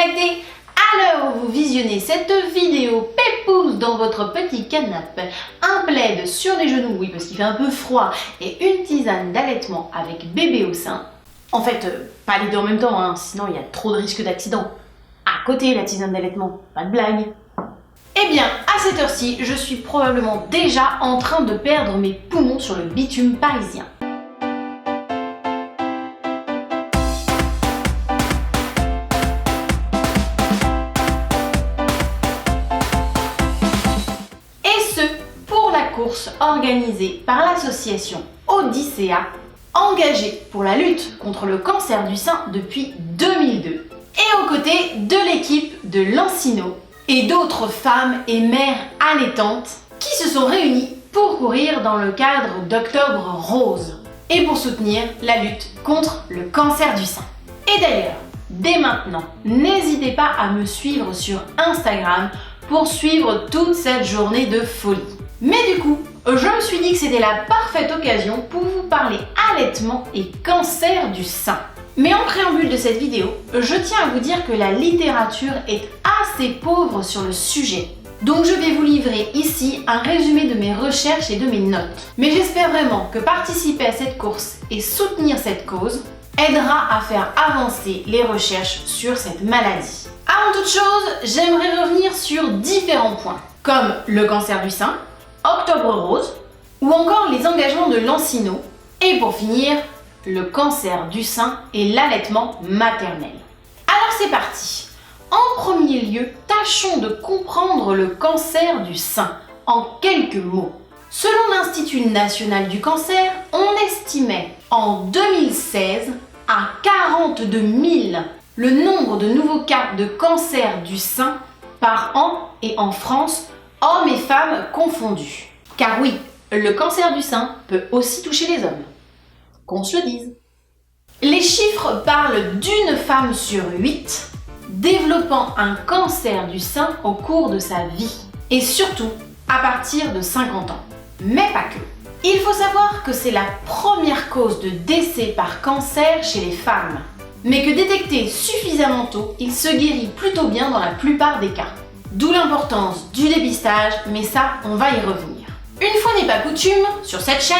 contacter. À l'heure où vous visionnez cette vidéo pépouze dans votre petit canapé, un plaid sur les genoux, oui parce qu'il fait un peu froid, et une tisane d'allaitement avec bébé au sein. En fait, pas les deux en même temps, hein, sinon il y a trop de risques d'accident. À côté la tisane d'allaitement, pas de blague. Eh bien, à cette heure-ci, je suis probablement déjà en train de perdre mes poumons sur le bitume parisien. Course organisée par l'association Odyssea, engagée pour la lutte contre le cancer du sein depuis 2002, et aux côtés de l'équipe de Lancino et d'autres femmes et mères allaitantes qui se sont réunies pour courir dans le cadre d'Octobre Rose et pour soutenir la lutte contre le cancer du sein. Et d'ailleurs, dès maintenant, n'hésitez pas à me suivre sur Instagram pour suivre toute cette journée de folie. Mais du coup, je me suis dit que c'était la parfaite occasion pour vous parler allaitement et cancer du sein. Mais en préambule de cette vidéo, je tiens à vous dire que la littérature est assez pauvre sur le sujet. Donc je vais vous livrer ici un résumé de mes recherches et de mes notes. Mais j'espère vraiment que participer à cette course et soutenir cette cause aidera à faire avancer les recherches sur cette maladie. Avant toute chose, j'aimerais revenir sur différents points, comme le cancer du sein, Octobre Rose, ou encore les engagements de Lancino, et pour finir, le cancer du sein et l'allaitement maternel. Alors c'est parti. En premier lieu, tâchons de comprendre le cancer du sein en quelques mots. Selon l'Institut national du cancer, on estimait en 2016 à 42 000 le nombre de nouveaux cas de cancer du sein par an et en France, hommes et femmes confondus. Car oui, le cancer du sein peut aussi toucher les hommes. Qu'on se le dise. Les chiffres parlent d'une femme sur 8 développant un cancer du sein au cours de sa vie. Et surtout, à partir de 50 ans. Mais pas que. Il faut savoir que c'est la première cause de décès par cancer chez les femmes. Mais que détecté suffisamment tôt, il se guérit plutôt bien dans la plupart des cas. D'où l'importance du dépistage, mais ça, on va y revenir. Une fois n'est pas coutume, sur cette chaîne,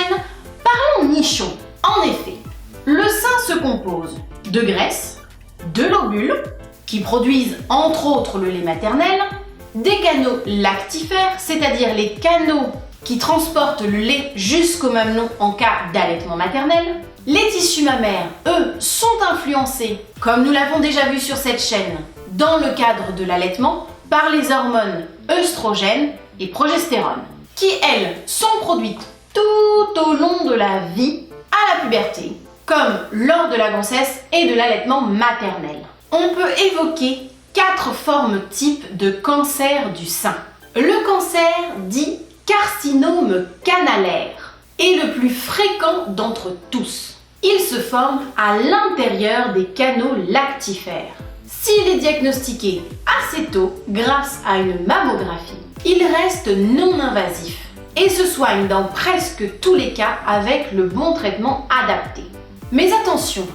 parlons nichons. En effet, le sein se compose de graisse, de lobules, qui produisent entre autres le lait maternel, des canaux lactifères, c'est-à-dire les canaux qui transportent le lait jusqu'au mamelon en cas d'allaitement maternel. Les tissus mammaires, eux, sont influencés, comme nous l'avons déjà vu sur cette chaîne, dans le cadre de l'allaitement, par les hormones œstrogènes et progestérone, qui elles sont produites tout au long de la vie à la puberté, comme lors de la grossesse et de l'allaitement maternel. On peut évoquer 4 formes types de cancer du sein. Le cancer dit carcinome canalaire est le plus fréquent d'entre tous. Il se forme à l'intérieur des canaux lactifères. S'il est diagnostiqué assez tôt grâce à une mammographie, il reste non invasif et se soigne dans presque tous les cas avec le bon traitement adapté. Mais attention,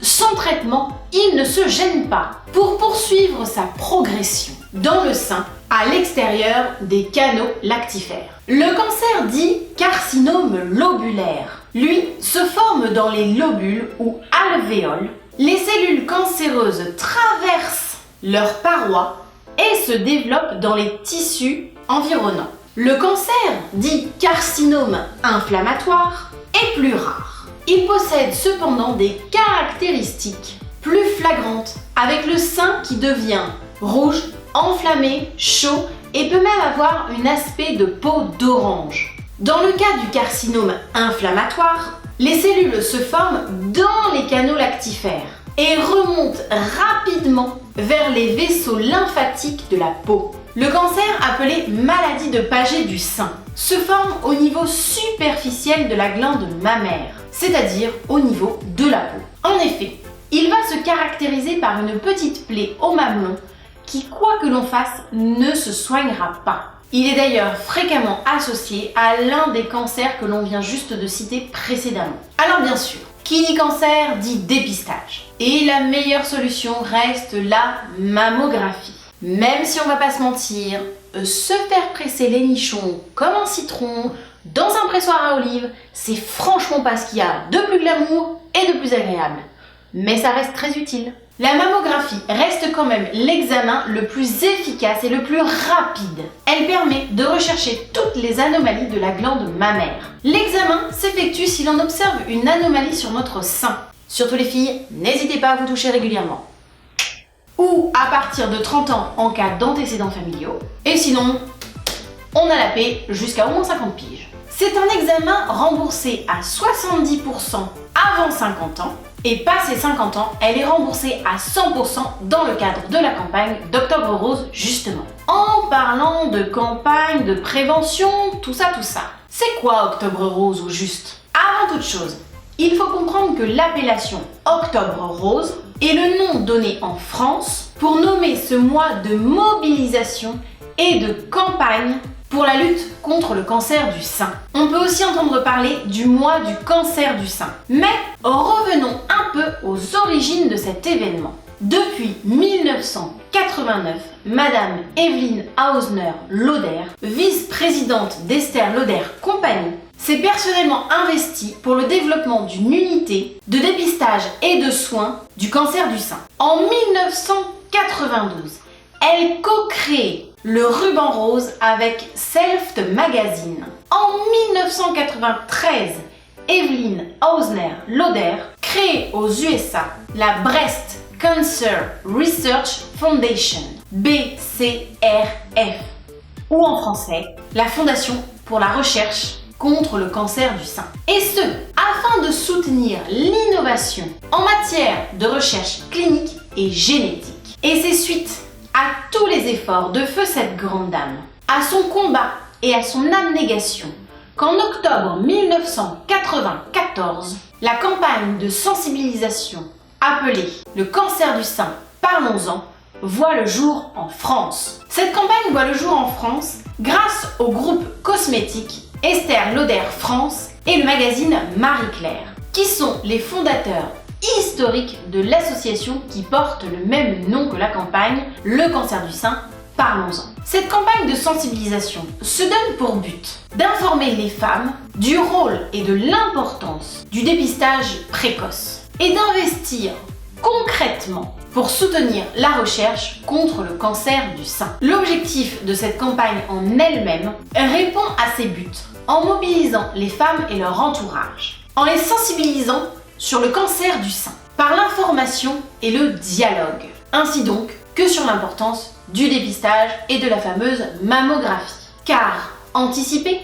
sans traitement, il ne se gêne pas pour poursuivre sa progression dans le sein à l'extérieur des canaux lactifères. Le cancer dit carcinome lobulaire, lui, se forme dans les lobules ou alvéoles. Les cellules cancéreuses traversent leurs parois et se développent dans les tissus environnants. Le cancer, dit carcinome inflammatoire, est plus rare. Il possède cependant des caractéristiques plus flagrantes, avec le sein qui devient rouge, enflammé, chaud et peut même avoir un aspect de peau d'orange. Dans le cas du carcinome inflammatoire, les cellules se forment dans les canaux lactifères et remontent rapidement vers les vaisseaux lymphatiques de la peau. Le cancer, appelé maladie de Paget du sein, se forme au niveau superficiel de la glande mammaire, c'est-à-dire au niveau de la peau. En effet, il va se caractériser par une petite plaie au mamelon qui, quoi que l'on fasse, ne se soignera pas. Il est d'ailleurs fréquemment associé à l'un des cancers que l'on vient juste de citer précédemment. Alors bien sûr, Qui dit cancer dit dépistage. Et la meilleure solution reste la mammographie. Même si on va pas se mentir, se faire presser les nichons comme un citron dans un pressoir à olive, c'est franchement pas ce qu'il y a de plus glamour et de plus agréable. Mais ça reste très utile. La mammographie reste quand même l'examen le plus efficace et le plus rapide. Elle permet de rechercher toutes les anomalies de la glande mammaire. L'examen s'effectue si l'on observe une anomalie sur notre sein. Surtout les filles, n'hésitez pas à vous toucher régulièrement. Ou à partir de 30 ans en cas d'antécédents familiaux. Et sinon, on a la paix jusqu'à au moins 50 piges. C'est un examen remboursé à 70% avant 50 ans. Et passé 50 ans, elle est remboursée à 100% dans le cadre de la campagne d'Octobre Rose justement. En parlant de campagne de prévention, tout ça, c'est quoi Octobre Rose au juste? Avant toute chose, il faut comprendre que l'appellation Octobre Rose est le nom donné en France pour nommer ce mois de mobilisation et de campagne pour la lutte contre le cancer du sein. On peut aussi entendre parler du mois du cancer du sein. Mais revenons un peu aux origines de cet événement. Depuis 1989, Madame Evelyn Hausner-Loder, vice-présidente d'Esther Lauder Compagnie, s'est personnellement investie pour le développement d'une unité de dépistage et de soins du cancer du sein. En 1992, elle co-crée le ruban rose avec Self Magazine. En 1993, Evelyn Hausner-Loder crée aux USA la Breast Cancer Research Foundation, BCRF, ou en français, la Fondation pour la recherche contre le cancer du sein. Et ce, afin de soutenir l'innovation en matière de recherche clinique et génétique. Et c'est suite à tous les efforts de feu cette grande dame, à son combat et à son abnégation, qu'en octobre 1994, la campagne de sensibilisation appelée « Le cancer du sein, parlons-en » voit le jour en France. Cette campagne voit le jour en France grâce au groupe cosmétique Esther Lauder France et le magazine Marie-Claire, qui sont les fondateurs historique de l'association qui porte le même nom que la campagne, le cancer du sein, parlons-en. Cette campagne de sensibilisation se donne pour but d'informer les femmes du rôle et de l'importance du dépistage précoce et d'investir concrètement pour soutenir la recherche contre le cancer du sein. L'objectif de cette campagne en elle-même répond à ces buts en mobilisant les femmes et leur entourage, en les sensibilisant sur le cancer du sein, par l'information et le dialogue, ainsi donc que sur l'importance du dépistage et de la fameuse mammographie. Car anticiper,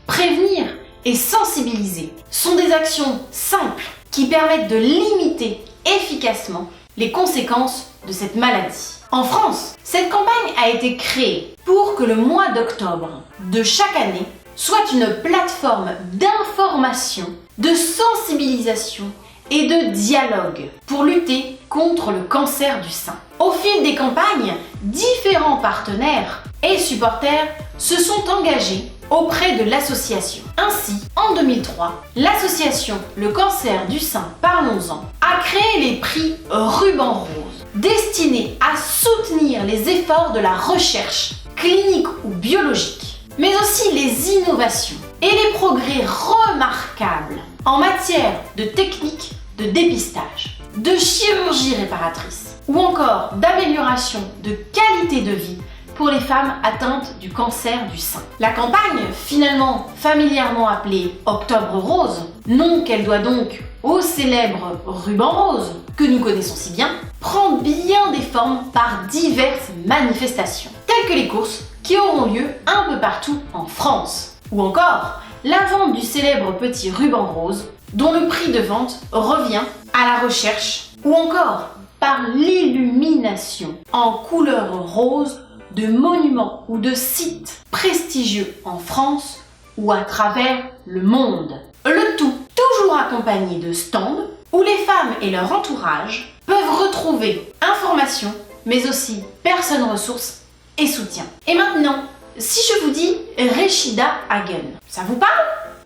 prévenir et sensibiliser sont des actions simples qui permettent de limiter efficacement les conséquences de cette maladie. En France, cette campagne a été créée pour que le mois d'octobre de chaque année soit une plateforme d'information, de sensibilisation et de dialogue pour lutter contre le cancer du sein. Au fil des campagnes, différents partenaires et supporters se sont engagés auprès de l'association. Ainsi, en 2003, l'association Le Cancer du Sein, parlons-en, a créé les prix Ruban Rose, destinés à soutenir les efforts de la recherche clinique ou biologique, mais aussi les innovations et les progrès remarquables en matière de techniques de dépistage, de chirurgie réparatrice ou encore d'amélioration de qualité de vie pour les femmes atteintes du cancer du sein. La campagne, finalement familièrement appelée Octobre Rose, nom qu'elle doit donc au célèbre ruban rose que nous connaissons si bien, prend bien des formes par diverses manifestations, telles que les courses qui auront lieu un peu partout en France, ou encore la vente du célèbre petit ruban rose dont le prix de vente revient à la recherche, ou encore par l'illumination en couleur rose de monuments ou de sites prestigieux en France ou à travers le monde. Le tout toujours accompagné de stands où les femmes et leur entourage peuvent retrouver informations, mais aussi personnes ressources et soutien. Et maintenant, si je vous dis Rashida Hagan, ça vous parle?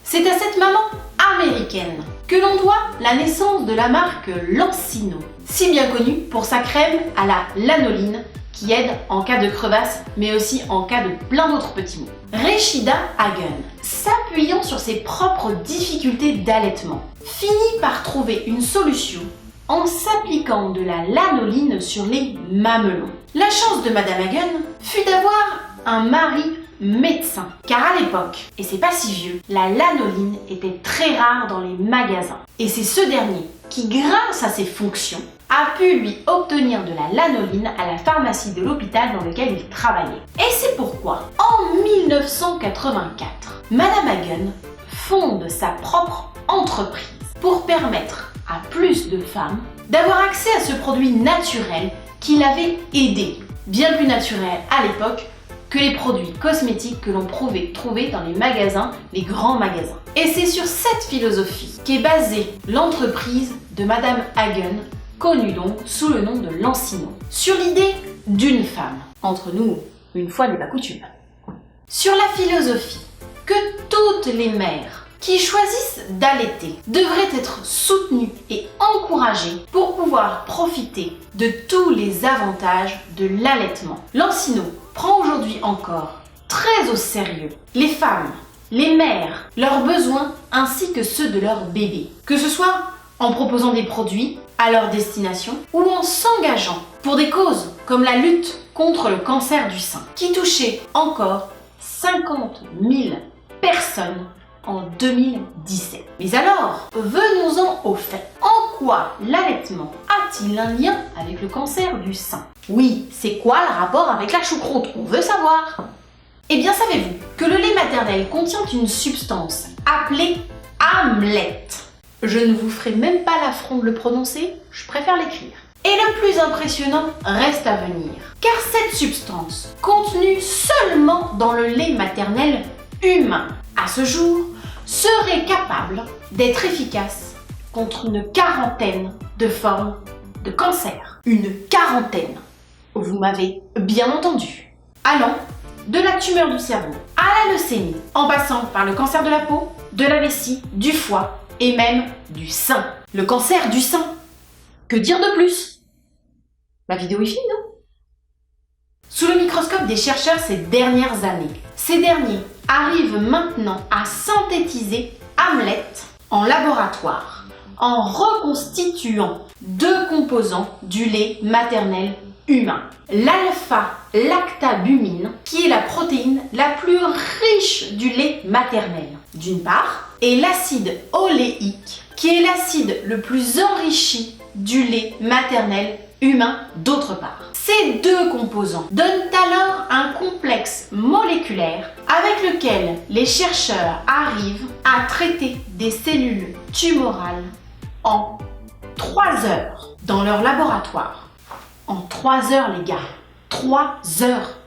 C'est à cette maman américaine que l'on doit la naissance de la marque Lancino, si bien connue pour sa crème à la lanoline qui aide en cas de crevasse, mais aussi en cas de plein d'autres petits maux. Rechida Hagen, s'appuyant sur ses propres difficultés d'allaitement, finit par trouver une solution en s'appliquant de la lanoline sur les mamelons. La chance de Madame Hagen fut d'avoir un mari médecin, car à l'époque, et c'est pas si vieux, la lanoline était très rare dans les magasins. Et c'est ce dernier qui, grâce à ses fonctions, a pu lui obtenir de la lanoline à la pharmacie de l'hôpital dans lequel il travaillait. Et c'est pourquoi, en 1984, Madame Hagen fonde sa propre entreprise pour permettre à plus de femmes d'avoir accès à ce produit naturel qui l'avait aidé, bien plus naturel à l'époque que les produits cosmétiques que l'on pouvait trouver dans les magasins, les grands magasins. Et c'est sur cette philosophie qu'est basée l'entreprise de Madame Hagen, connue donc sous le nom de Lancino. Sur l'idée d'une femme, entre nous, une fois n'est pas coutume. Sur la philosophie que toutes les mères qui choisissent d'allaiter devraient être soutenues et encouragées pour pouvoir profiter de tous les avantages de l'allaitement. Lancino prend aujourd'hui encore très au sérieux les femmes, les mères, leurs besoins ainsi que ceux de leurs bébés, que ce soit en proposant des produits à leur destination ou en s'engageant pour des causes comme la lutte contre le cancer du sein qui touchait encore 50 000 personnes en 2017. Mais alors, venons-en au fait. En quoi l'allaitement a-t-il un lien avec le cancer du sein? Oui, c'est quoi le rapport avec la choucroute? On veut savoir. Eh bien, savez-vous que le lait maternel contient une substance appelée amlette? Je ne vous ferai même pas l'affront de le prononcer, je préfère l'écrire. Et le plus impressionnant reste à venir, car cette substance, contenue seulement dans le lait maternel humain, à ce jour, serait capable d'être efficace contre une quarantaine de formes de cancer. Une quarantaine. Vous m'avez bien entendu. Allant de la tumeur du cerveau à la leucémie, en passant par le cancer de la peau, de la vessie, du foie et même du sein. Le cancer du sein. Que dire de plus? La vidéo est finie, non? Sous le microscope des chercheurs ces dernières années, ces derniers arrivent maintenant à synthétiser amlette en laboratoire en reconstituant deux composants du lait maternel humain. L'alpha-lactabumine, qui est la protéine la plus riche du lait maternel, d'une part, et l'acide oléique, qui est l'acide le plus enrichi du lait maternel humain, d'autre part. Ces deux composants donnent alors un complexe moléculaire avec lequel les chercheurs arrivent à traiter des cellules tumorales en 3 heures dans leur laboratoire. En 3 heures, les gars. 3 heures.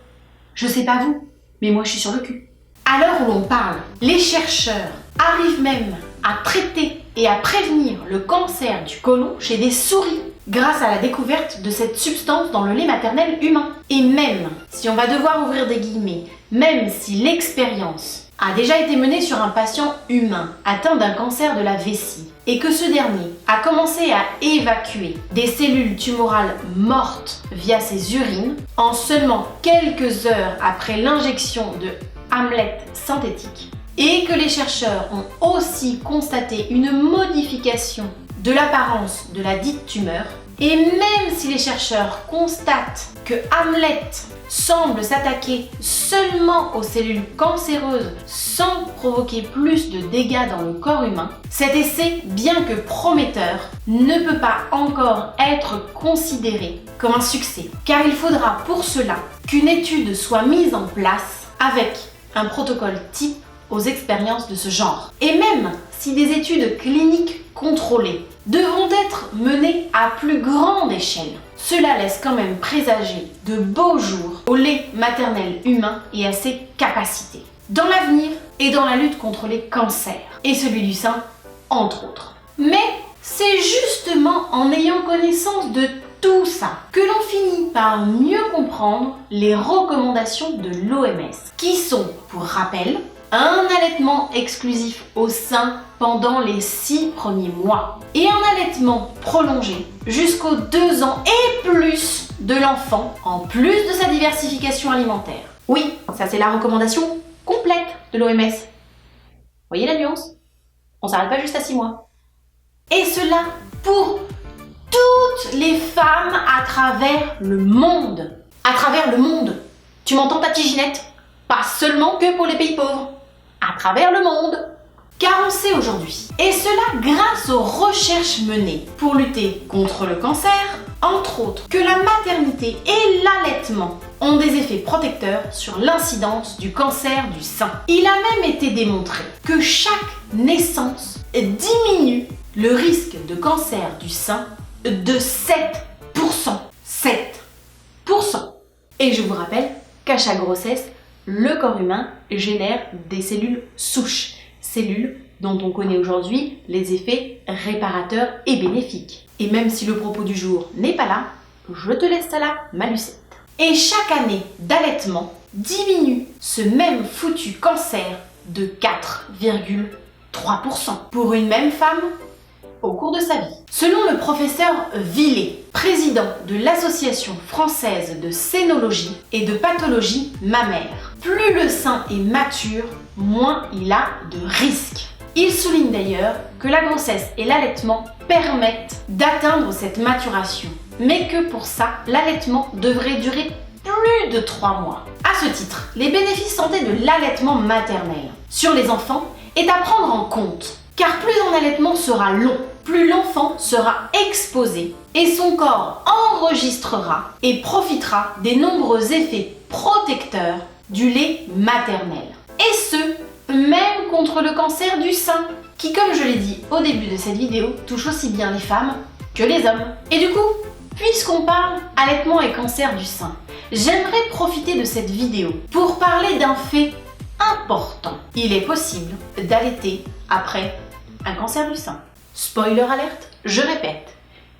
Je sais pas vous, mais moi je suis sur le cul. À l'heure où l'on parle, les chercheurs arrivent même à traiter et à prévenir le cancer du côlon chez des souris grâce à la découverte de cette substance dans le lait maternel humain. Et même, si on va devoir ouvrir des guillemets, même si l'expérience a déjà été menée sur un patient humain atteint d'un cancer de la vessie et que ce dernier a commencé à évacuer des cellules tumorales mortes via ses urines en seulement quelques heures après l'injection de amlette synthétique, et que les chercheurs ont aussi constaté une modification de l'apparence de la dite tumeur, et même si les chercheurs constatent que amlette semble s'attaquer seulement aux cellules cancéreuses sans provoquer plus de dégâts dans le corps humain, cet essai, bien que prometteur, ne peut pas encore être considéré comme un succès, car il faudra pour cela qu'une étude soit mise en place avec un protocole type aux expériences de ce genre. Et même si des études cliniques contrôlées devront être menées à plus grande échelle, cela laisse quand même présager de beaux jours au lait maternel humain et à ses capacités, dans l'avenir et dans la lutte contre les cancers, et celui du sein, entre autres. Mais c'est justement en ayant connaissance de tout ça que l'on finit par mieux comprendre les recommandations de l'OMS, qui sont, pour rappel, un allaitement exclusif au sein pendant les 6 premiers mois et un allaitement prolongé jusqu'aux 2 ans et plus de l'enfant, en plus de sa diversification alimentaire. Oui, ça c'est la recommandation complète de l'OMS. Voyez la nuance? On s'arrête pas juste à 6 mois. Et cela pour toutes les femmes à travers le monde. À travers le monde. Tu m'entends, ta Ginette? Pas seulement que pour les pays pauvres. À travers le monde. Car on sait aujourd'hui, et cela grâce aux recherches menées pour lutter contre le cancer, entre autres, que la maternité et l'allaitement ont des effets protecteurs sur l'incidence du cancer du sein. Il a même été démontré que chaque naissance diminue le risque de cancer du sein de 7%. 7%. Et je vous rappelle qu'à chaque grossesse, le corps humain génère des cellules souches. Cellules dont on connaît aujourd'hui les effets réparateurs et bénéfiques. Et même si le propos du jour n'est pas là, je te laisse ça là, ma Lucette. Et chaque année d'allaitement diminue ce même foutu cancer de 4,3% pour une même femme au cours de sa vie. Selon le professeur Villet, président de l'Association française de cénologie et de pathologie mammaire, plus le sein est mature, moins il a de risques. Il souligne d'ailleurs que la grossesse et l'allaitement permettent d'atteindre cette maturation, mais que pour ça, l'allaitement devrait durer plus de 3 mois. À ce titre, les bénéfices santé de l'allaitement maternel sur les enfants est à prendre en compte, car plus un allaitement sera long, plus l'enfant sera exposé et son corps enregistrera et profitera des nombreux effets protecteurs du lait maternel. Et ce, même contre le cancer du sein, qui, comme je l'ai dit au début de cette vidéo, touche aussi bien les femmes que les hommes. Et du coup, puisqu'on parle allaitement et cancer du sein, j'aimerais profiter de cette vidéo pour parler d'un fait important. Il est possible d'allaiter après un cancer du sein. Spoiler alerte, je répète,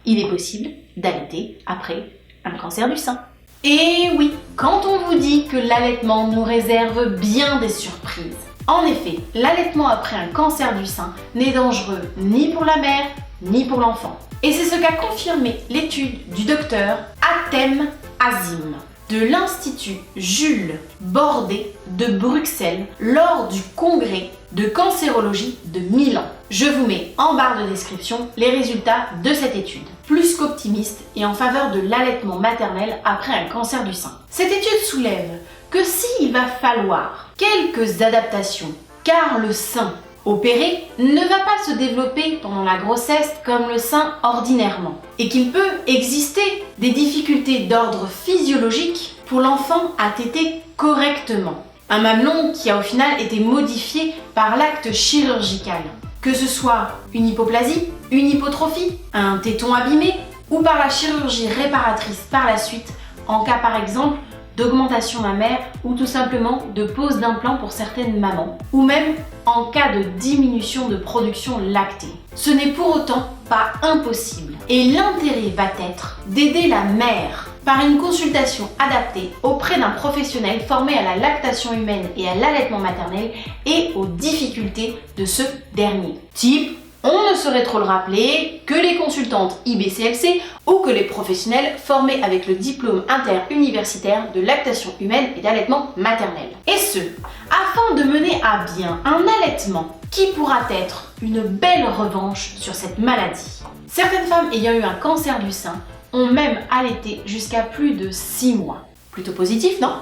il est possible d'allaiter après un cancer du sein. Et oui, quand on vous dit que l'allaitement nous réserve bien des surprises. En effet, l'allaitement après un cancer du sein n'est dangereux ni pour la mère, ni pour l'enfant. Et c'est ce qu'a confirmé l'étude du docteur Atem Azim de l'Institut Jules Bordet de Bruxelles lors du congrès de cancérologie de Milan. Je vous mets en barre de description les résultats de cette étude, plus qu'optimiste et en faveur de l'allaitement maternel après un cancer du sein. Cette étude soulève que s'il va falloir quelques adaptations, car le sein opéré ne va pas se développer pendant la grossesse comme le sein ordinairement, et qu'il peut exister des difficultés d'ordre physiologique pour l'enfant à téter correctement. Un mamelon qui a au final été modifié par l'acte chirurgical, que ce soit une hypoplasie, une hypotrophie, un téton abîmé, ou par la chirurgie réparatrice par la suite, en cas par exemple d'augmentation mammaire ou tout simplement de pose d'implants pour certaines mamans, ou même en cas de diminution de production lactée. Ce n'est pour autant pas impossible et l'intérêt va être d'aider la mère par une consultation adaptée auprès d'un professionnel formé à la lactation humaine et à l'allaitement maternel et aux difficultés de ce dernier. Type, on ne saurait trop le rappeler, que les consultantes IBCLC ou que les professionnels formés avec le diplôme interuniversitaire de lactation humaine et d'allaitement maternel. Et ce, afin de mener à bien un allaitement qui pourra être une belle revanche sur cette maladie. Certaines femmes ayant eu un cancer du sein ont même allaité jusqu'à plus de 6 mois. Plutôt positif, non?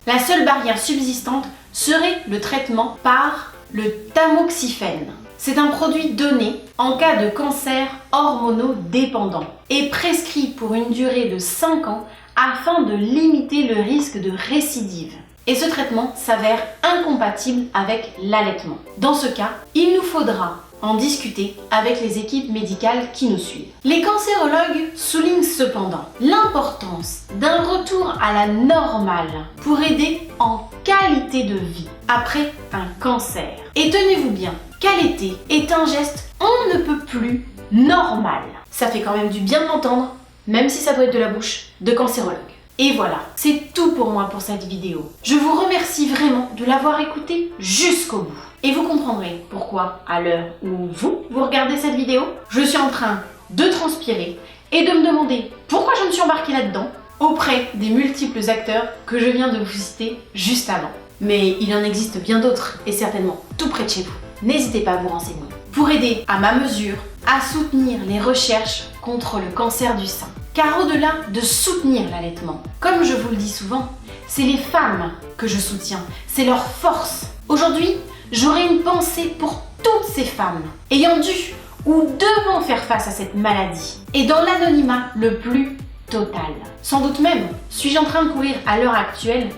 La seule barrière subsistante serait le traitement par le tamoxifène. C'est un produit donné en cas de cancer hormonodépendant et prescrit pour une durée de 5 ans afin de limiter le risque de récidive. Et ce traitement s'avère incompatible avec l'allaitement. Dans ce cas, il nous faudra en discuter avec les équipes médicales qui nous suivent. Les cancérologues soulignent cependant l'importance d'un retour à la normale pour aider en qualité de vie après un cancer. Et tenez-vous bien, qu'allaiter est un geste on ne peut plus normal. Ça fait quand même du bien de l'entendre, même si ça doit être de la bouche de cancérologue. Et voilà, c'est tout pour moi pour cette vidéo. Je vous remercie vraiment de l'avoir écoutée jusqu'au bout. Et vous comprendrez pourquoi, à l'heure où vous regardez cette vidéo, je suis en train de transpirer et de me demander pourquoi je me suis embarquée là-dedans auprès des multiples acteurs que je viens de vous citer juste avant. Mais il en existe bien d'autres et certainement tout près de chez vous. N'hésitez pas à vous renseigner. Pour aider à ma mesure à soutenir les recherches contre le cancer du sein. Car au-delà de soutenir l'allaitement, comme je vous le dis souvent, c'est les femmes que je soutiens, c'est leur force. Aujourd'hui, j'aurai une pensée pour toutes ces femmes ayant dû ou devant faire face à cette maladie et dans l'anonymat le plus total. Sans doute même suis-je en train de courir à l'heure actuelle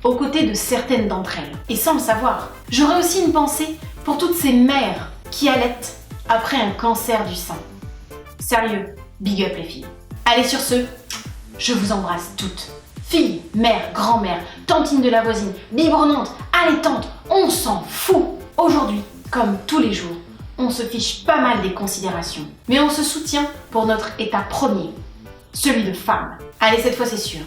aux côtés de certaines d'entre elles et sans le savoir. J'aurai aussi une pensée pour toutes ces mères qui allaitent après un cancer du sein. Sérieux, big up les filles. Allez sur ce, je vous embrasse toutes. Filles, mères, grand-mères, tantines de la voisine, biberonnantes, allaitantes, on s'en fout. Aujourd'hui, comme tous les jours, on se fiche pas mal des considérations. Mais on se soutient pour notre état premier, celui de femme. Allez, cette fois c'est sûr.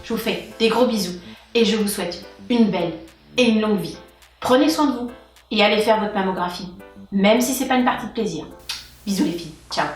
Je vous fais des gros bisous et je vous souhaite une belle et une longue vie. Prenez soin de vous et allez faire votre mammographie, même si c'est pas une partie de plaisir. Bisous les filles, ciao.